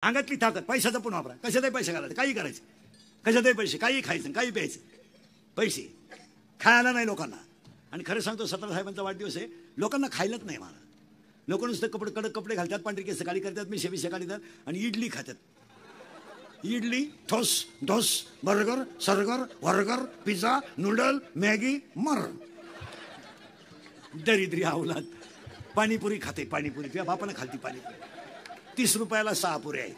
अंगातली ताकद पैशाचा पण वापरा. कशातही पैसे घालायचे, काही करायचं, कशातही पैसे, काही खायचं, काही प्यायचं. पैसे खायला नाही लोकांना. आणि खरं सांगतो, 17 साहेबांचा वाढदिवस आहे, लोकांना खायलाच नाही मला. लोक नुसतं कपडे, कडक कपडे घालतात, पांढरी केस काळी करतात, मी शेबी काढतात आणि इडली खातात. इडली, ठोस ढोस, बर्गर, सर्गर, वर्गर, पिझ्झा, नूडल, मॅगी, मर. दरिद्री अवलाद. पाणीपुरी खाते, पाणीपुरी तुझ्या बापानं खालती पाणीपुरी. 30 रुपयाला 6 पुऱ्या आहे.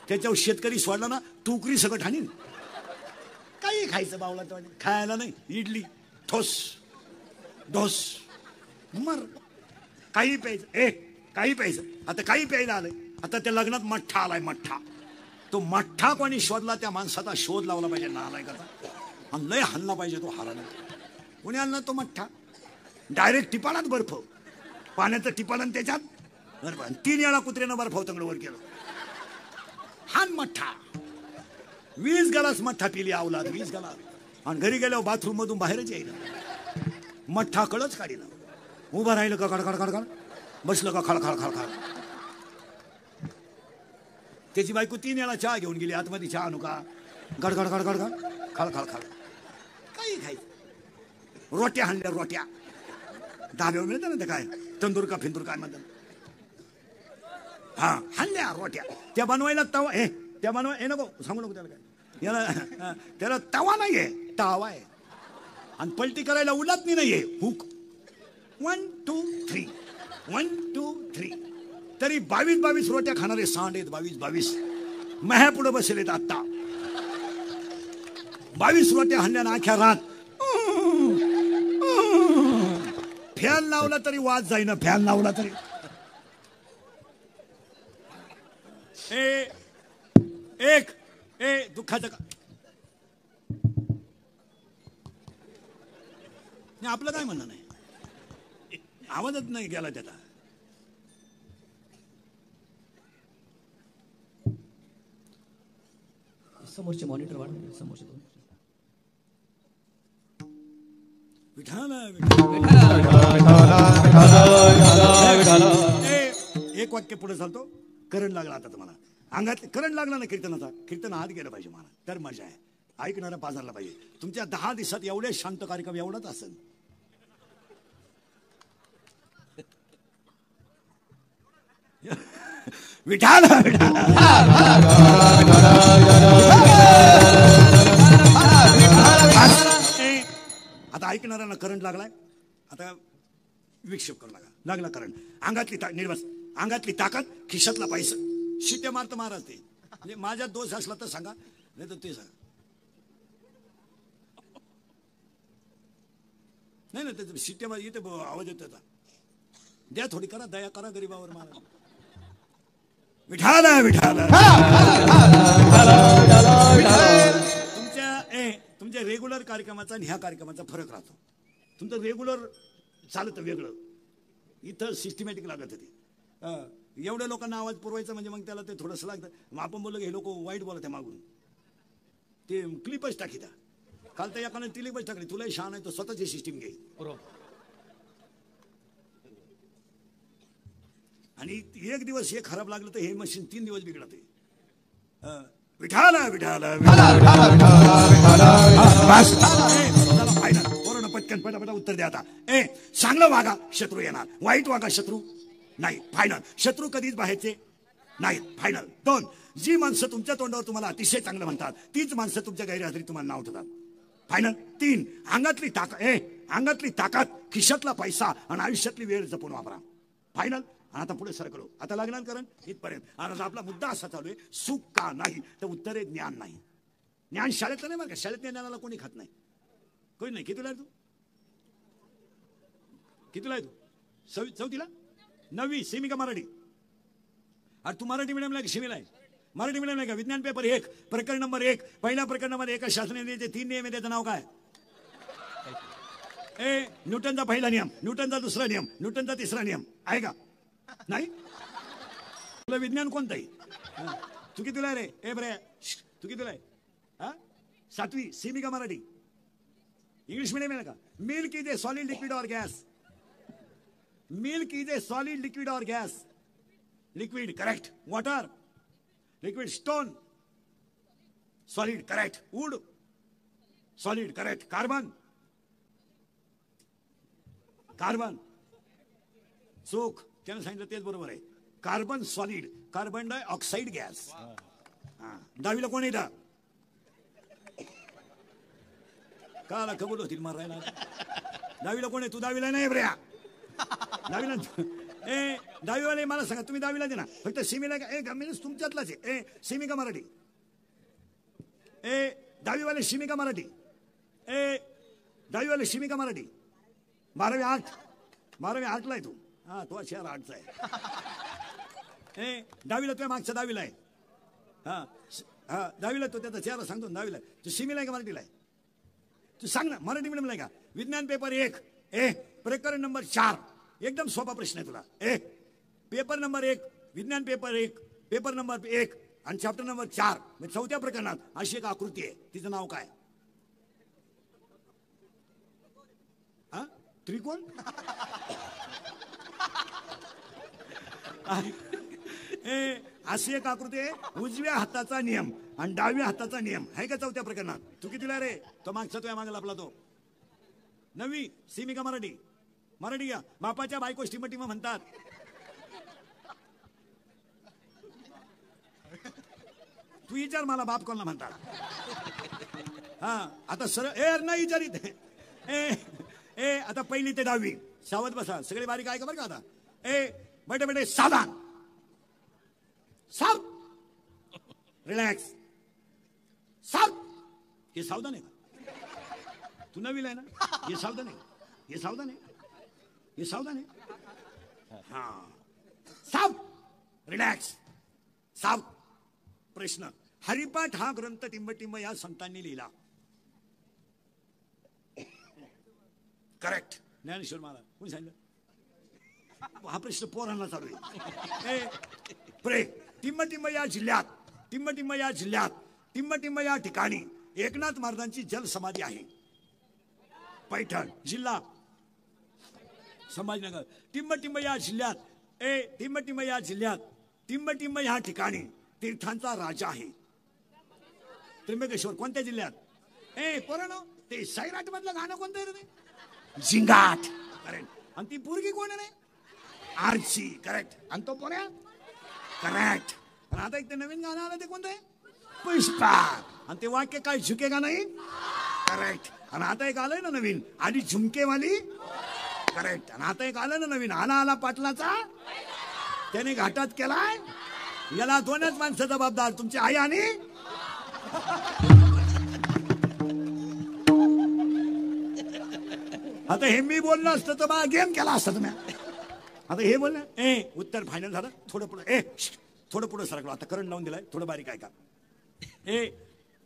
त्याच्यावर शेतकरी सोडला ना टुकरी सगळं ठाणीन. काही खायचं बावला तर खायला नाही. इडली, ठोस ढोस, मर. काही प्यायचं, काही प्यायचं. आता काही प्यायला आलंय. आता त्या लग्नात मठ्ठा आलाय, मठ्ठा. तो मठ्ठा कोणी शोधला, त्या माणसाचा शोध लावला पाहिजे नालायकाचा. आणि लय हल्ला पाहिजे तो हाराला. कोणी आणला तो मठ्ठा? डायरेक्ट टिपाणात बर्फ, पाण्याचं टिपाण त्याच्यात बर्फ. 3 वेळा कुत्र्यानं बर्फ वर केलं. हा मठ्ठा 20 गलास मठ्ठा पिली अवलाद, 20 गलास. आणि घरी गेल्यावर बाथरूम मधून बाहेरच येईल. मठ्ठा कळच काढीला. उभं राहिलं का खडखड खडखड, बसलं का खळखळ खळखळ. त्याची बायको 3 वेळा चहा घेऊन गेली आतमध्ये. चहा आणू का? गडगड गडगड गड, खळखळ खळ. काही खायचं. रोट्या हाणल्या, रोट्या धाब्यावर मिळतं ना ते, काय तंदूर का फिंदूर काय म्हणतात, हा हाणल्या रोट्या. त्या बनवायला तवा, त्या बनवा नको सांगू नको त्याला, काय याला त्याला तवा नाहीये, तावा आहे. आणि पलटी करायला उलातनी नाहीये, हुक. 1 2 3 1 2 3. तरी 22 रोट्या खाणारे सांड आहेत. 22 मह्या पुढे बसलेत आता. 22 रोट्या हाणल्या ना अख्या रात. फॅन लावला तरी वाज जाईना, फॅन लावला तरी. एक दुःखाचं का आपलं काय म्हणणं नाही. आवाजच नाही गेला त्याचा. समोरचे मॉनिटर वाढ, समोरचे दोन. एक वाक्य पुढे चालतो. करंट लागला आता तुम्हाला. अंगात करंट लागला ना कीर्तनाचा. कीर्तन हात गेलं पाहिजे मला, तर मजा आहे. ऐकणारा पाजारला पाहिजे. तुमच्या 10 दिवसात एवढे शांत कार्यक्रम एवढाच असेल. विठाल आता ऐकणाऱ्यांना करंट लागलाय. आता विक्षेप करू लागला करंट. अंगातली निर्वास, अंगातली ताकद, खिशातला पैसा. शिट्या मारत महाराज ते. म्हणजे माझ्यात दोष असला तर सांगा, नाही तर ते सांगा. नाही ना ते शिट्या येते, आवाज येतो त्याचा. द्या थोडी, करा दया, करा गरीबावर महाराज. विठाला विठाला. तुमच्या रेग्युलर कार्यक्रमाचा आणि ह्या कार्यक्रमाचा फरक राहतो. तुमचं रेग्युलर चालतं वेगळं, इथं सिस्टमॅटिक लागत होती. एवढ्या लोकांना आवाज पुरवायचा म्हणजे मग त्याला ते थोडंसं लागतं. मग आपण बोललो की हे लोक वाईट बोलत आहे मागून, ते क्लिपच टाकी द्या. काल तर एकाने क्लिपच टाकली. तुलाही शान आहे तर स्वतःची सिस्टीम घे. आणि एक दिवस हे खराब लागलं तर हे मशीन 3 दिवस बिघडत आहे. विठाला विठाला कोरोना पटकन पटापटा उत्तर द्या. आता चांगलं वागा, शत्रू येणार. वाईट वागा, शत्रू नाही. फायनल. शत्रू कधीच बाहेरचे नाही. फायनल. 2, जी माणसं तुमच्या तोंडावर तुम्हाला अतिशय चांगलं म्हणतात तीच माणसं तुमच्या गैरहजेरीत तुम्हाला नाव ठेवतात. फायनल. 3, अंगातली ताकद, खिशातला पैसा आणि आयुष्यातली वेळ जपून वापरा. फायनल. आता पुढे सरकलो. आता लागणार कारण इथपर्यंत. आणि आपला मुद्दा असा चालू आहे, सुख का नाही तर उत्तरे ज्ञान नाही. ज्ञान शाळेतलं नाही बरं का. शाळेतल्या ज्ञानाला कोणी खात नाही, कोणी नाही. कितीला आहे तू? कितीला आहे तू? 4थीला? 9वी सेमी का मराठी? अरे तू मराठी मिडियमला आहे की सेमीला आहे? मराठी मिडियम आहे का? विज्ञान पेपर 1 प्रकरण नंबर 1 पहिल्या प्रकरणामध्ये एका शास्त्रज्ञाचे 3 नियम आहे. त्याचं नाव काय? न्यूटनचा पहिला नियम, न्यूटनचा दुसरा नियम, न्यूटनचा तिसरा नियम आहे का? नाही. तुला विज्ञान कोणतं आहे? तू कितीला आहे रे? बरे तू कितीला आहे? 7वी सेमी का मराठी? इंग्लिश मीडियम आहे का? Milk is a solid liquid और gas. Milk is a solid liquid और gas. Liquid correct. Water liquid stone, solid correct. Wood solid correct. Carbon carbon चूक, त्यानं सांगितलं तेच बरोबर आहे. Carbon solid, carbon dioxide gas. दहावीला कोण येतं? काला कबूल होतील मारायला. दहावीला कोण आहे? तू दहावीला नाही बऱ्या. दहावीला ए दहावीवाले मला सांगा, तुम्ही दहावीला दे ना. फक्त सिमीला मीन्स तुमच्यातलाच आहे. सिमी का मराठी? दहावीवाले सिमी का मराठी? दहावीवाले सिमी का मराठी? 12वी आर्ट, 12वी आर्टला आहे तू. हा तो शहर आर्टचा आहे. दहावीला तुझ्या मागच्या दहावीला आहे. हा हा दहावीला तो त्याचा चेहरा सांगतो. दहावीला तू सिमीला आहे का मराठीला आहे? तू सांग ना. मराठी मीडियमला आहे का? विज्ञान पेपर 1 प्रकरण नंबर 4. एकदम सोपा प्रश्न आहे तुला. पेपर नंबर 1 विज्ञान पेपर 1 पेपर नंबर 1 आणि चॅप्टर नंबर 4 म्हणजे 4थ्या प्रकरणात अशी एक आकृती आहे. तिचं नाव काय? हा त्रिकोण. अशी एक आकृती आहे. उजव्या हाताचा नियम आणि डाव्या हाताचा नियम आहे का 4थ्या प्रकरणात? तू कितीला रे? तो मागचा तुझ्या मागे आपला तो 9वी. सिमी का मराठी? मराठी घ्या. बापाच्या बायको टिम म्हणतात. तू विचार मला बाप कोणाला म्हणतात? हा आता सरळ नाही विचारित. आता 1ली ते 10वी सावध बसा. सगळे बारीक आहे का बरं का? आता बेटे बेटे सावधान. साव रिलॅक्स. साव हे सावधान आहे का? तू नवीला आहे ना? हे सावधान आहे. हे सावधान आहे. हे सावधान आहे. हा साव रिलॅक्स. साव प्रश्न. हरिपाठ हा ग्रंथ टिंबटिंब या संतांनी लिहिला. करेक्ट. ज्ञानेश्वर महाराज. कोणी सांगितलं? हा प्रश्न पोरांना चालू आहे. प्रे टिंबटिंब या जिल्ह्यात टिंबटिंब या जिल्ह्यात टिंबटिंब या ठिकाणी एकनाथ महाराजांची जलसमाधी आहे. पैठण जिल्हा संभाजीनगर. टिंबटिंब या जिल्ह्यात टिंबटिंब या जिल्ह्यात टिंबटिंब या ठिकाणी तीर्थांचा राजा आहे. त्र्यंबकेश्वर कोणत्या जिल्ह्यात? पोरानो ते सैराट मधलं गाणं कोणतं रे? झिंगाट. करेक्ट. आणि ती पोरगी कोण आहे? आरची. करेक्ट. आणि तो पोऱ्या? करेक्ट. आणि आता एक ते नवीन गाणं आलं ते कोणतं आहे? पुष्पा. आणि ते वाक्य काय झुकेगा नाही? करेक्ट. आणि आता एक आलंय ना नवीन, आधी झुमकेवाली. करेक्ट. आणि आता एक आलं ना नवीन, आला आला पाटलाचा त्याने घाटात केलाय. याला दोनच माणसं जबाबदार, तुमची आई आणि आता हे मी बोललो असतं तर मला गेम केला असता तुम्ही. आता हे बोललं उत्तर फायनल झालं. थोडं पुढे थोडं पुढे सरकलो. आता करंट लावून दिलाय. थोडं बारीक आहे का?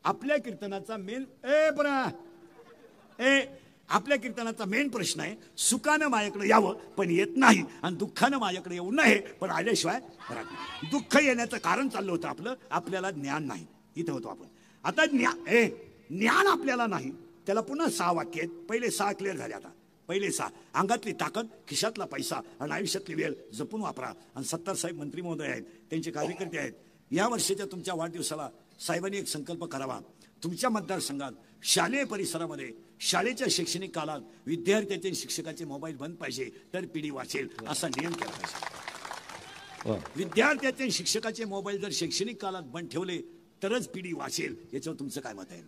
आपल्या कीर्तनाचा मेन आपल्या कीर्तनाचा मेन प्रश्न आहे सुखानं माझ्याकडे यावं पण येत नाही आणि दुःखानं माझ्याकडे येऊ नये पण आल्याशिवाय राहत नाही. दुःख येण्याचं कारण चाललं होतं आपलं, आपल्याला ज्ञान नाही. इथं होतो आपण. आता ज्ञान आपल्याला नाही. त्याला पुन्हा 6 वाक्य आहेत. पहिले 6 क्लिअर झाले. आता पहिले 6 अंगातली ताकद, खिशातला पैसा आणि आयुष्यातली वेळ जपून वापरा. आणि 70 साहेब मंत्री महोदय आहेत, त्यांचे कार्यकर्ते आहेत. या वर्षाच्या तुमच्या वाढदिवसाला साहेबांनी एक संकल्प करावा. तुमच्या मतदारसंघात शालेय परिसरामध्ये शाळेच्या शैक्षणिक काळात विद्यार्थ्याचे शिक्षकाचे मोबाईल बंद पाहिजे तर पिढी वाचेल असा नियम केला पाहिजे. विद्यार्थ्याचे शिक्षकाचे मोबाईल जर शैक्षणिक काळात बंद ठेवले तरच पिढी वाचेल. याच्यावर तुमचं काय मत आहे?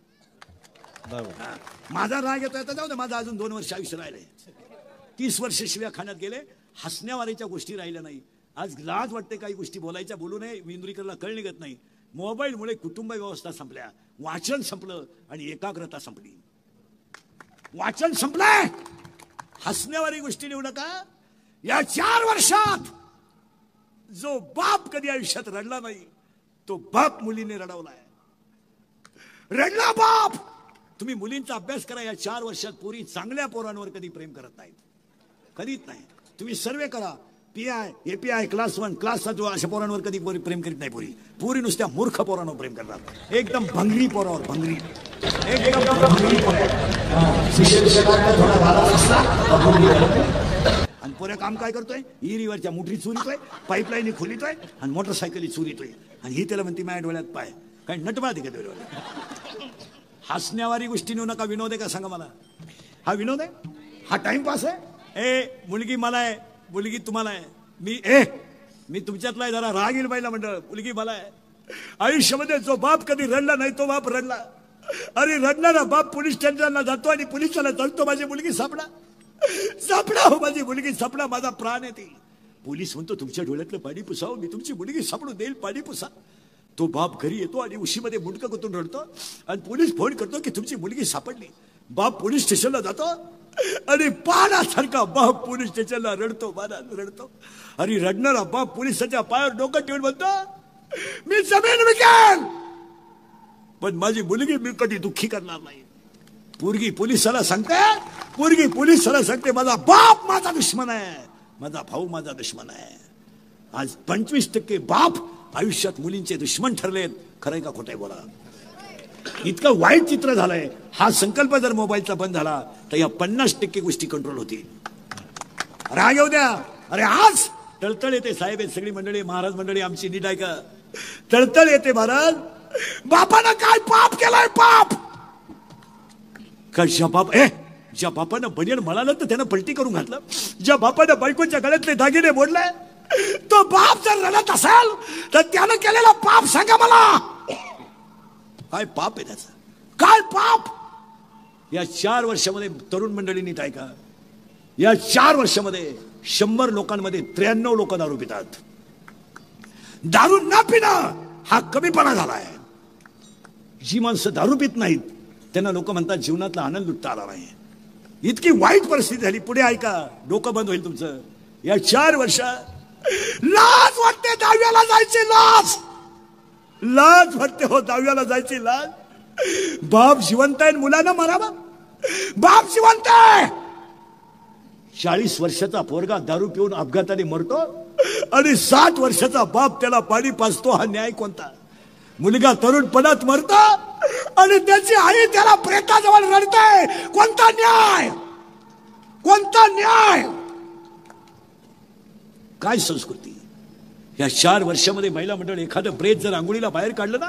माझा राग येतोय तर जाऊ दे. माझं अजून 2 वर्ष आयुष्य राहिले. 30 वर्ष शिव्या खाण्यात गेले. हसण्यावारीच्या गोष्टी राहिल्या नाही. आज लाज वाटते काही गोष्टी बोलायच्या. बोलू नये. इंद्रिकरला कळ निघत नाही. मोबाईलमुळे कुटुंब व्यवस्था संपल्या, वाचन संपलं आणि एकाग्रता संपली. वाचन संपलंय. हसण्यावारी गोष्टी निवडू नका. या 4 वर्षात जो बाप कधी आयुष्यात रडला नाही तो बाप मुलीने रडवलाय. रडला बाप. तुम्ही मुलींचा अभ्यास करा. या 4 वर्षात पोरी चांगल्या पोरांवर कधी प्रेम करत नाहीत. कधीच नाही. तुम्ही सर्वे करा. PI, API, क्लास 1, क्लास 7 अशा पोरांवर कधी पोरी प्रेम करीत नाही. पोरी नुसत्या मूर्ख पोरांवर प्रेम करतात. एकदम भंगरी पोरावर. भंगरी एकदम भंगरी पोरावर. आणि पोऱ्या काम काय करतोय? इरीवरच्या मुठरी चोरीतोय, पाईपलाईन खोलितोय आणि मोटरसायकली चोरीतोय. आणि ही त्याला म्हणते माझ्या डोळ्यात पाय. काय नटबा दे का डोळ्यात? हसण्यावारी गोष्टी नेऊ नका. विनोद आहे का सांगा मला? हा विनोद आहे? हा टाइमपास आहे? मुलगी मला आहे, मुलगी तुम्हाला आहे. मी तुमच्यातला आहे. जरा राग येईल बाईला मंडळ. मुलगी मला आहे. आयुष्यामध्ये जो बाप कधी रडला नाही तो बाप रडला. अरे रडणारा बाप पोलीस स्टेशनला जातो आणि पोलिसाला सांगतो माझी मुलगी सापडा, सापडा हो, माझी मुलगी सापडा, माझा प्राण आहे ती. पोलीस म्हणतो तुमच्या डोळ्यातलं पाणी पुसाव, मी तुमची मुलगी सापडून देईल, पाणी पुसा. तो बाप घरी येतो आणि उशीमध्ये मुंडकं गुंतून रडतो आणि पोलीस फोन करतो की तुमची मुलगी सापडली. बाप पोलीस स्टेशनला जातो आणि पाण्यासारखा बाप पोलीस स्टेशनला रडतो, रडतो. आणि रडणारा बाप पोलिसाच्या पायावर डोकं ठेवून म्हणतो मी जमीन विकेन पण माझी मुलगी मी कधी दुःखी करणार नाही. पोरगी पोलिसाला सांगते माझा बाप माझा दुश्मन आहे, माझा भाऊ माझा दुश्मन आहे. आज 25% बाप आयुष्यात मुलींचे दुश्मन ठरलेत. खरंय का खोटंय बोला? इतकं वाईट चित्र झालंय. हा संकल्प जर मोबाईलचा बंद झाला तर या 50% गोष्टी कंट्रोल होतील. राग येऊ द्या. अरे आज तळतळ येते साहेब, सगळी मंडळी, महाराज मंडळी आमची नीट ऐका. तळतळ येते महाराज. बापानं काय पाप केलाय? पाप ज्या बापानं बनियन म्हणालं तर त्यानं पलटी करून घातलं. ज्या बापानं बायकोच्या गळ्यातले दागिने मोडले तो बाप जर रडत असेल तर त्यानं केलेला पाप सांगा मला. काय पाप आहे त्याचं? काय पाप? या 4 वर्षामध्ये तरुण मंडळी नीट ऐका. या 4 वर्षामध्ये 100 लोकांमध्ये 93 लोक दारू पितात. दारू न पिणं हा कमीपणा झालाय. जी माणसं दारू पित नाहीत त्यांना लोक म्हणतात जीवनातला आनंद लुटता आला नाही. इतकी वाईट परिस्थिती झाली. पुढे ऐका, डोकं बंद होईल तुमचं. या 4 वर्षात लाज वाटते दहाव्याला जायची. लाज वाटते हो दहाव्याला जायची लाज. बाप जिवंत आहे, मुलांना मारावा. बाप जिवंत आहे. 40 वर्षाचा पोरगा दारू पिऊन अपघाताने मरतो आणि 60 वर्षाचा बाप त्याला पाणी पाजतो. हा न्याय कोणता? मुलगा तरुणपणात मरतो आणि त्याची आई त्याला प्रेताजवळ रडते. कोणता न्याय? कोणता न्याय? काय संस्कृती? या 4 वर्षामध्ये महिला मंडळ एखादं प्रेत जर आंघोळीला बाहेर काढलं ना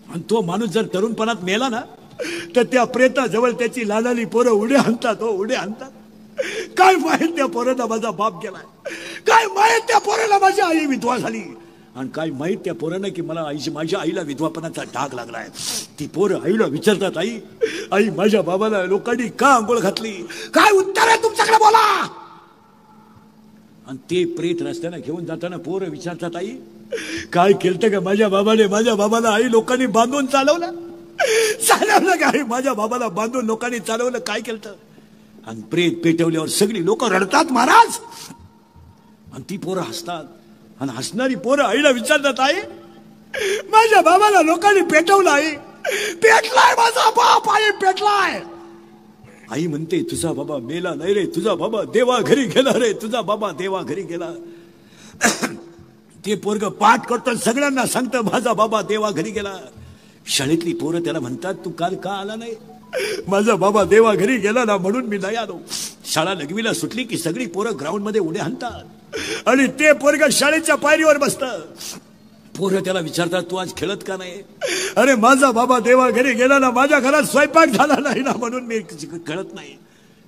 आणि तो माणूस जर तरुणपणात मेला ना तर त्या प्रेताजवळ त्याची लालाली पोरं उडे आणतात. उडे आणतात. काय माहित त्या पोराला माझा बाप गेलाय? काय माहित त्या पोराला माझी आई विधवा झाली? आणि काय माहित त्या पोरानं की मला माझ्या आईला विधवापणाचा डाग लागलाय? ती पोरं आईला विचारतात आई माझ्या बाबाला लोकांनी का आंघोळ घातली? काय उत्तर आहे तुमच्याकडे बोला? आणि ते प्रेत रस्त्याने घेऊन जाताना पोरं विचारतात आई काय केलं का माझ्या बाबाला आई लोकांनी बांधून चालवलं का? आई माझ्या बाबाला बांधून लोकांनी चालवलं. काय केलं? आणि प्रेत पेटवल्यावर सगळी लोक रडतात महाराज आणि ती पोरं हसतात. आणि हसणारी पोरं आईला विचारतात आई माझ्या बाबाला लोकांनी पेटवलं. आई पेटलाय माझा बाप, आई पेटलाय. आई म्हणते तुझा बाबा मेला नाही रे, तुझा बाबा देवा घरी गेला रे, तुझा बाबा देवा घरी गेला. ते पोरग पाठ करतो, सगळ्यांना सांगतं माझा बाबा देवा घरी गेला. शाळेतली पोरं त्याला म्हणतात तू काल का आला नाही? माझा बाबा देवा घरी गेला ना म्हणून मी नाही आलो. शाळा लघवीला सुटली की सगळी पोरं ग्राउंड मध्ये उड्या हाणतात आणि ते पोरग शाळेच्या पायरीवर बसतं. पोरं त्याला विचारतात तू आज खेळत का नाही? अरे माझा बाबा देवा घरी गेला ना, माझ्या घरात स्वयंपाक झाला नाही ना म्हणून मी खेळत नाही.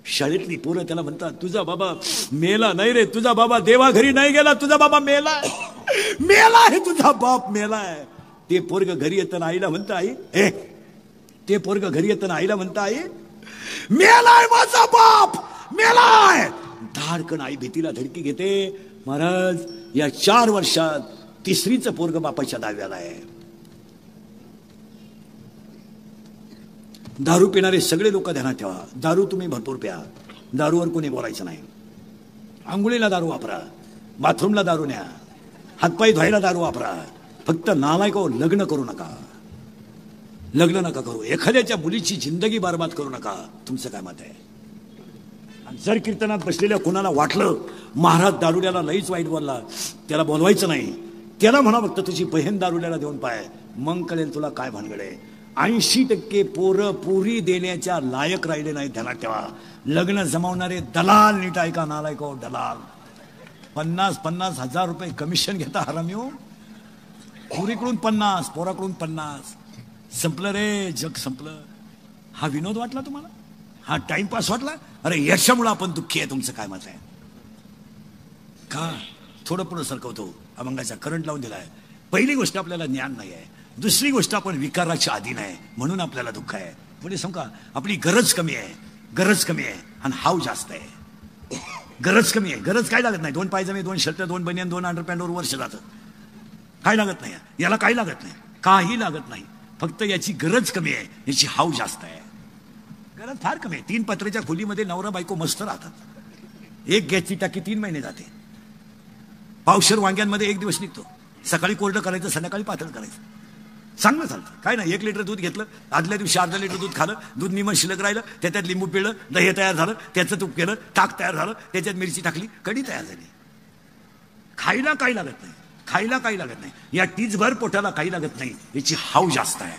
शाळेतली पोरं त्याला म्हणतात तुझा बाबा मेला नाही रे, तुझा बाबा देवा घरी नाही गेला, तुझा बाबा मेला आहे, तुझा बाप मेलाय. ते पोरग घरी येताना आईला म्हणतं आई ते पोरग घरी येताना आईला म्हणतं आई मेलाय माझा बाप मेलाय. धाडकन आई भीतीला धडकी घेते. महाराज या 4 वर्षात 3रीचं पोरग बापाच्या दाव्याला आहे. दारू पिणारे सगळे लोक ध्यानात ठेवा. दारू तुम्ही भरपूर प्या, दारूवर कोणी बोलायचं नाही. आंघोळीला दारू वापरा, बाथरूमला दारू न्या, हातपाय धुवायला दारू वापरा. फक्त नालायको लग्न करू नका, लग्न नका करू. एखाद्याच्या मुलीची जिंदगी बरबाद करू नका. तुमचं काय मत आहे? जर कीर्तनात बसलेल्या कोणाला वाटलं महाराज दारुड्याला लईच वाईट बोलला, त्याला बोलवायचं नाही. त्याला म्हणा फक्त तुझी बहीण दारुड्याला देऊन पाय, मग कळेल तुला काय भानगड आहे. 80% पोरं पुरी देण्याच्या लायक राहिले नाही. ध्यानात ठेवा. लग्न जमावणारे दलाल नीट ऐका नालायको, दलाल 50,000 रुपये कमिशन घेता हरामी हो. पुरीकडून 50, पोराकडून 50. संपलं रे, जग संपलं. हा विनोद वाटला तुम्हाला? हा टाइमपास वाटला? अरे याच्यामुळे आपण दुःखी आहे. तुमचं काय मत आहे? का थोडं पुढं सरकवतो, अभंगाचा करंट लावून दिलाय. पहिली गोष्ट आपल्याला ज्ञान नाही आहे. दुसरी गोष्ट आपण विकाराच्या अधीन आहे, म्हणून आपल्याला दुःख आहे. पुढे सांगा, आपली गरज कमी आहे, गरज कमी आहे आणि हाव जास्त आहे. गरज कमी आहे. गरज काय लागत नाही. 2 पायजमे, 2 शर्ट, 2 बनियन, 2 अंडरपॅन्टवर वर्ष जातं. काय लागत नाही. याला काही लागत नाही, काही लागत नाही. फक्त याची गरज कमी आहे, याची हाव जास्त आहे. गरज फार कमी आहे. 3 पत्र्याच्या खोलीमध्ये नवरा बायको मस्त राहतात. एक गॅसची टाकी 3 महिने जाते. पावशेर वांग्यांमध्ये 1 दिवस निघतो. सकाळी कोरडं करायचं, संध्याकाळी पातळ करायचं. चांगलं चालतं. काय नाही. 1 लिटर दूध घेतलं, आदल्या दिवशी अर्धा लिटर दूध खालं, दूध निम शिल्लक राहिलं, त्याच्यात लिंबू पिळलं, दही तयार झालं, त्याचं तूप केलं, ताक तयार झालं, त्याच्यात मिरची टाकली, कढी तयार झाली. खायला काही लागत नाही, खायला काही लागत नाही. या टीचभर पोटाला काही लागत नाही, याची हाव जास्त आहे.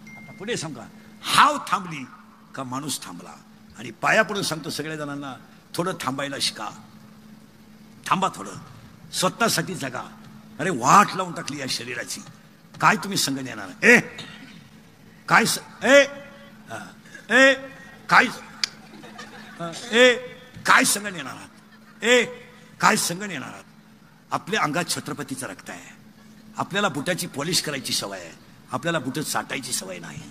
आता पुढे सांगा, हाव थांबली का माणूस थांबला. आणि पाया पडून सांगतो सगळ्या जणांना, थोडं थांबायला शिका. थांबा थोडं, स्वतःसाठी जगा. अरे वाट लावून टाकली या शरीराची. काय तुम्ही संग येणार? ए काय काय काय संग येणार आहात? काय संग येणार आहात? आपल्या अंगात छत्रपतीचं रक्त आहे. आपल्याला बुटाची पॉलिश करायची सवय आहे, आपल्याला बुट साठायची सवय नाही.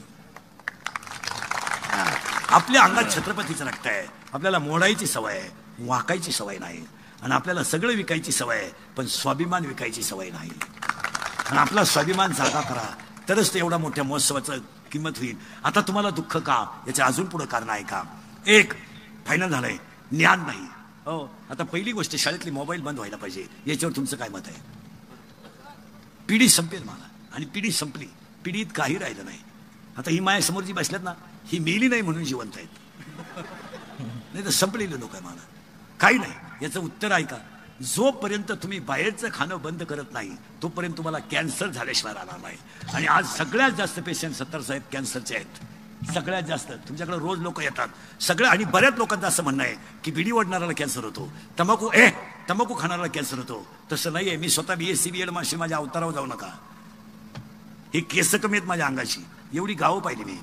आपल्या अंगात छत्रपतीचं रक्त आहे, आपल्याला मोडायची सवय आहे, वाकायची सवय नाही. आणि आपल्याला सगळं विकायची सवय आहे, पण स्वाभिमान विकायची सवय नाही. आणि आपला स्वाभिमान जागा करा, तरच ते एवढा मोठ्या महोत्सवाचं किंमत होईल. आता तुम्हाला दुःख का, याचं अजून पुढे कारण आहे का? एक फायनल झालंय, ज्ञान नाही. हो, आता पहिली गोष्ट, शाळेतली मोबाईल बंद व्हायला पाहिजे. याच्यावर तुमचं काय मत आहे? पिढी संपेल मला, आणि पिढी संपली, पिढीत काही राहिलं नाही. आता ही माझ्यासमोर जी बसल्यात ना, ही मेली नाही म्हणून जिवंत आहेत, नाही तर संपलेले लोक आहे. मला काही नाही. याचं उत्तर आहे का? जोपर्यंत तुम्ही बाहेरचं खाणं बंद करत नाही, तोपर्यंत तुम्हाला कॅन्सर झाल्याशिवाय राहणार नाही. आणि आज सगळ्यात जास्त पेशंट 70 साहेब कॅन्सरचे आहेत. सगळ्यात जास्त. तुमच्याकडे रोज लोक येतात सगळं. आणि बऱ्याच लोकांचं असं म्हणणं आहे की बिडी ओढणाऱ्याला कॅन्सर होतो, तंबाखू खाणाऱ्याला कॅन्सर होतो. तसं नाही आहे. मी स्वतः BSc BEd माशी माझ्या अवतारावर जाऊ नका. हे केस कमी आहेत माझ्या अंगाची, एवढी गावं पाहिली मी.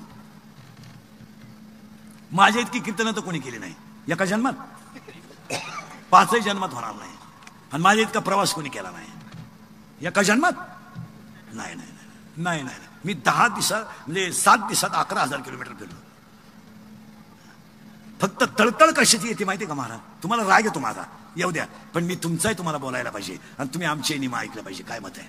माझ्या इतकी कीर्तनं तर कोणी केली नाही एका जन्मात, 5ही जन्मात होणार नाही. आणि माझ्या इतका प्रवास कोणी केला नाही एका जन्मात. नाही नाही नाही नाही. मी 10 दिवसात म्हणजे 7 दिवसात 11,000 किलोमीटर फिरलो. फक्त तळतळ कशाची येते माहिती का महाराज? तुम्हाला राग येतो माझा, येऊ द्या, पण मी तुमचाही तुम्हाला बोलायला पाहिजे आणि तुम्ही आमचे नियम ऐकलं पाहिजे. काय मत आहे?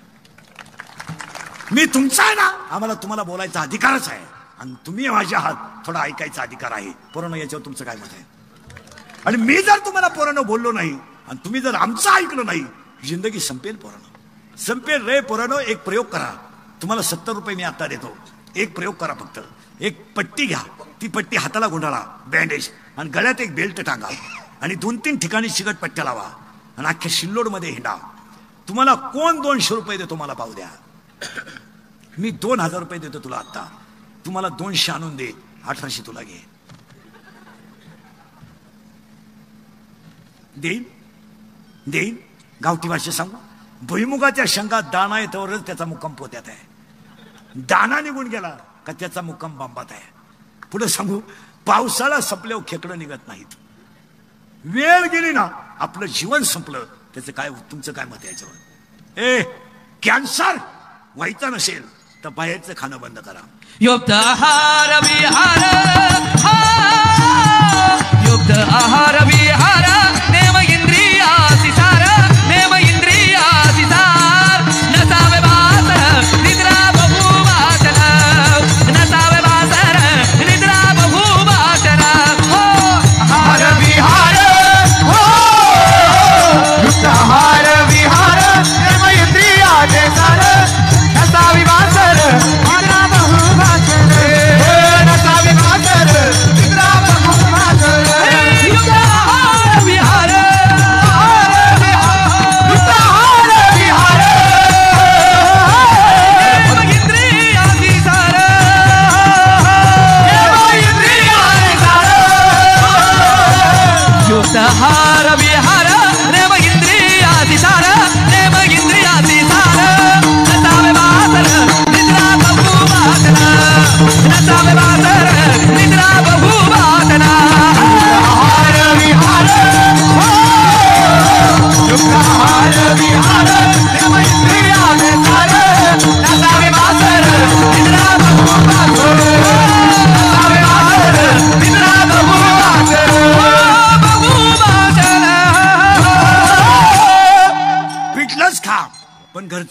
मी तुमचा आहे ना, आम्हाला तुम्हाला बोलायचा अधिकारच आहे. आणि तुम्ही माझ्या आहात, थोडा ऐकायचा अधिकार आहे. पोरांनो, याच्यावर तुमचं काय मत आहे? आणि मी जर तुम्हाला पोरांनो बोललो नाही आणि तुम्ही जर आमचं ऐकलं नाही, जिंदगी संपेल पोरांनो, संपेल रे पोरांनो. एक प्रयोग करा. तुम्हाला 70 रुपये मी आता देतो. एक प्रयोग करा. फक्त एक पट्टी घ्या, ती पट्टी हाताला गुंडाळा, बँडेज, आणि गळ्यात एक बेल्ट टांगा, आणि 2-3 ठिकाणी चिकट पट्ट्या लावा, आणि अख्ख्या शिल्लोडमध्ये हिंडा. तुम्हाला कोण 200 रुपये देतो मला पाहू द्या. मी 2000 रुपये देतो तुला आता. तुम्हाला 200 आणून दे, 1800 तुला घे. देईन. गावठी भाषेत सांगू, भुईमुगाच्या शेंगात दाणा येतोवरच त्याचा मुक्काम पोत्यात आहे. दाणा निघून गेला का त्याचा मुक्काम बांबात आहे. पुढे सांगू, पावसाळा संपल्यावर खेकडं निघत नाहीत. वेळ गेली ना, आपलं जीवन संपलं. त्याचं काय, तुमचं काय मत याच्यावर? कॅन्सर व्हायचा नसेल तर बाहेरचं खाणं बंद करा. युक्त आहार विहार, युक्त आहार विहार, नेम इंद्रियासी सार, नेम इंद्रियासी सार. नसावे बासर निद्रा बहु वाचन, नसावे बासर निद्रा बहु वाचन. हो आहार विहार, हो युक्त आहार विहार, नेम इंद्रियासी सार, नसावे बासर निद्रा बहु वाचन, नसावे बासर निद्रा बहु वाचन.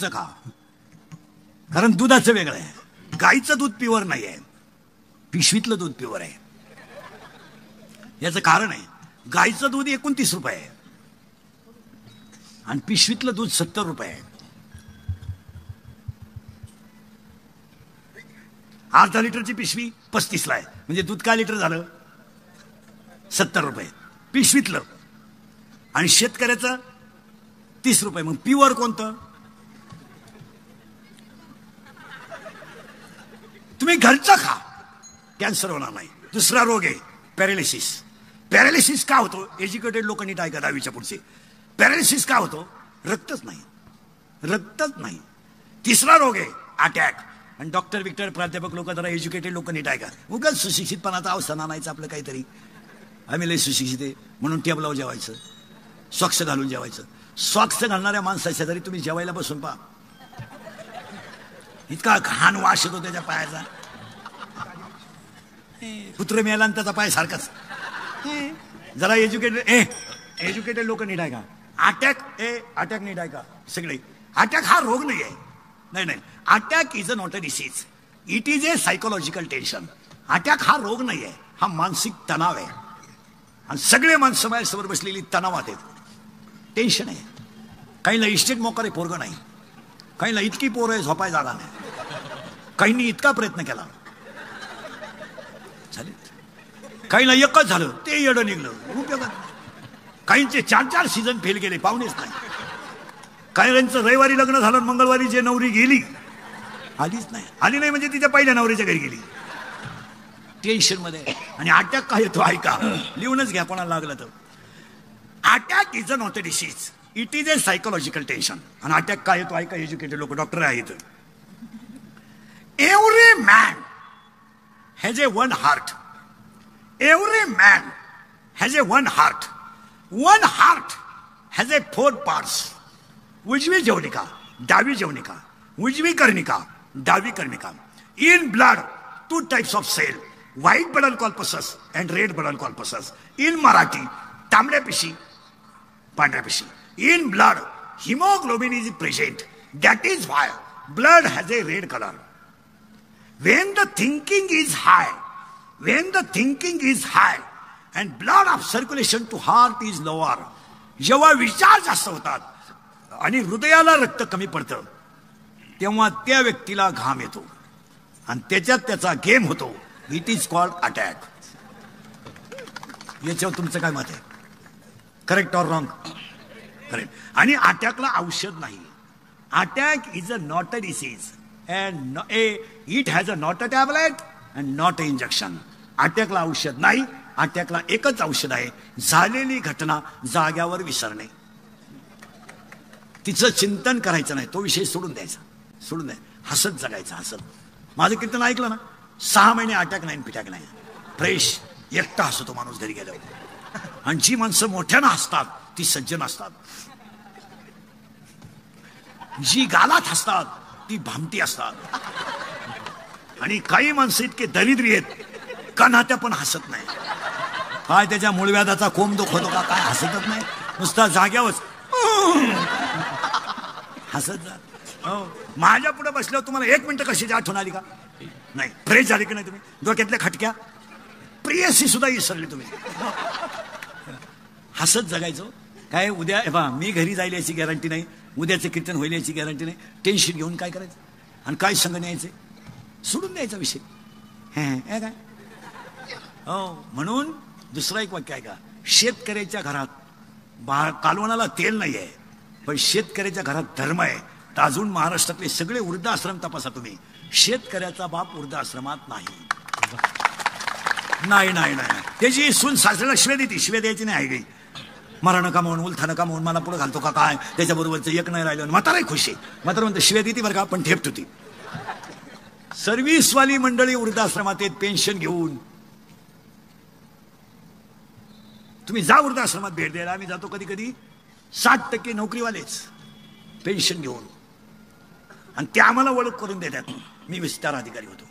घरचं खा, कारण दुधाचं वेगळं आहे. गाईचं दूध प्युअर नाही आहे, पिशवीतलं दूध प्युअर आहे. याचं कारण आहे, गाईचं दूध 29 रुपये आहे आणि पिशवीतलं दूध 70 रुपये आहे. अर्धा लिटरची पिशवी 35ला आहे, म्हणजे दूध काय लिटर झालं? 70 रुपये पिशवीतलं. आणि शेतकऱ्याचं 30 रुपये. मग प्युअर कोणतं? तुम्ही घरचं खा, कॅन्सर होणार नाही. दुसरा रोग आहे पॅरालिसिस. पॅरालिसिस का होतो? एज्युकेटेड लोक नीट ऐका, 10वीच्या पुढचे. पॅरालिसिस का होतो? रक्तच नाही, रक्तच नाही. तिसरा रोग आहे अटॅक. आणि डॉक्टर विक्टर प्राध्यापक लोक, जरा एज्युकेटेड लोक नीट ऐका. उगाच सुशिक्षितपणाचा अवसान आणायचं आपलं काहीतरी. आम्ही लय सुशिक्षित आहे म्हणून टेबलावर जेवायचं, सॉक्स घालून जेवायचं. सॉक्स घालणाऱ्या माणसाच्या जरी तुम्ही जेवायला बसून पहा, इतका घाण वास येतो त्याच्या पायाचा. कुत्र मिळाला आणि त्याचा पाय सारखाच. जरा एज्युकेटेड लोक नीट ऐका. अटॅक नीट ऐका सगळे. अटॅक हा रोग नाही आहे. नाही, attack is a not a disease, it is a psychological tension. Attack हा रोग नाही आहे, हा मानसिक तणाव आहे. आणि सगळे माणसं माझ्यासमोर बसलेली तणावात आहेत, टेन्शन आहे. काहींना इस्टेट मोकार आहे, पोरगं नाही. काहींना इतकी पोरं आहे, झोपाय जागा नाही. काहींनी इतका प्रयत्न केला, झाले. काहींना एकच झालं, ते येडं निघलं, उपयोगात. काहींचे 4 सीझन फेल गेले, पाहुणेच नाही. काहींचं रविवारी लग्न झालं, मंगळवारी जे नवरी गेली आलीच नाही. आली नाही म्हणजे तिच्या पहिल्या नवरीच्या घरी गेली, टेन्शन मध्ये. आणि अटॅक काय येतो ऐका, लिहूनच घ्या कोणाला लागलं तर. Attack is a not a disease, it is a psychological tension. आणि अटॅक काय येतो ऐका, एज्युकेटेड लोक, डॉक्टर आहेत. Every man has a one heart. Every man has a one heart. One heart has a 4 parts. उजवी जवनिका, डावी जवनिका, उजवी कर्णिका, डावी कर्णिका. In blood 2 types of cell, white blood corpuscles and red blood corpuscles. In Marathi, तांबड्या पिशी, पांढऱ्या पिशी. In blood, hemoglobin is present. That is why blood has a red color. When the thinking is high, and blood of circulation to heart is lower. जेव्हा विचार जास्त होतात आणि हृदयाला रक्त कमी पडतं, तेव्हा त्या व्यक्तीला घाम येतो आणि त्याच्यात त्याचा गेम होतो. It is called attack. याच्यावर तुमचं काय मत आहे? Correct or wrong? करेक्ट. आणि अटॅकला औषध नाही. Attack is a not a disease and it has a not a tablet and not a injection. अटॅकला औषध नाही. अटॅकला एकच औषध आहे, झालेली घटना जाग्यावर विसरणे. तिचं चिंतन करायचं नाही, तो विषय सोडून द्यायचा, सोडून द्यायचा. हसत जगायचं, हसत. माझं कीर्तन ऐकलं ना, 6 महिने अटॅक नाही, पिटॅक नाही, फ्रेश एकटा हसतो माणूस घरी गेल्यावर. आणि जी माणसं मोठ्यानं हसतात ती सज्जन असतात. जी गालात हसतात ती भामटी असतात. आणि काही माणसं इतके दरिद्री आहेत, कणात्या पण हसत नाही. काय त्याच्या मूळव्याधाचा कोंब दुखतो का काय, हसतच नाही, नुसता जाग्यावर हसत जा. हो, माझ्या पुढे बसल्यावर तुम्हाला 1 मिनिट कशाची आठवण आली का? नाही. फ्रेश झाली की नाही तुम्ही? डोक्यातल्या खटक्या प्रियसी सुद्धा विसरली तुम्ही. हसत जगायचो. काय उद्या मी घरी जाईल याची गॅरंटी नाही, उद्याचं कीर्तन होईल याची गॅरंटी नाही. टेन्शन घेऊन काय करायचं आणि काय संग न्यायचे, सोडून द्यायचा विषय. काय हो. म्हणून दुसरा एक वाक्य आहे का, शेतकऱ्याच्या घरात कालवणाला तेल नाही आहे, पण शेतकऱ्याच्या घरात धर्म आहे. तर अजून महाराष्ट्रातले सगळे वृद्धाश्रम तपासा तुम्ही, शेतकऱ्याचा बाप वृद्धाश्रमात नाही. नाही नाही नाही. त्याची सून सासऱ्याला शिव्या देते, शिव्या द्यायची नाही. आहे मरा नका म्हणून, उलथा नका म्हणून मला पुढे घालतो का काय, त्याच्याबरोबरचं एक नाही राहिलं. म्हाताराही खुश आहे, म्हातारा म्हणतो शिव्या देते बरं का, पण ठेपत होती. सर्व्हिसवाली मंडळी वृद्धाश्रमात आहेत पेन्शन घेऊन. तुम्ही जा वृद्धाश्रमात भेट द्यायला, आम्ही जातो कधी कधी. 60% नोकरीवालेच पेन्शन घेऊन, आणि ते आम्हाला ओळख करून देतात. मी विस्तार अधिकारी होतो.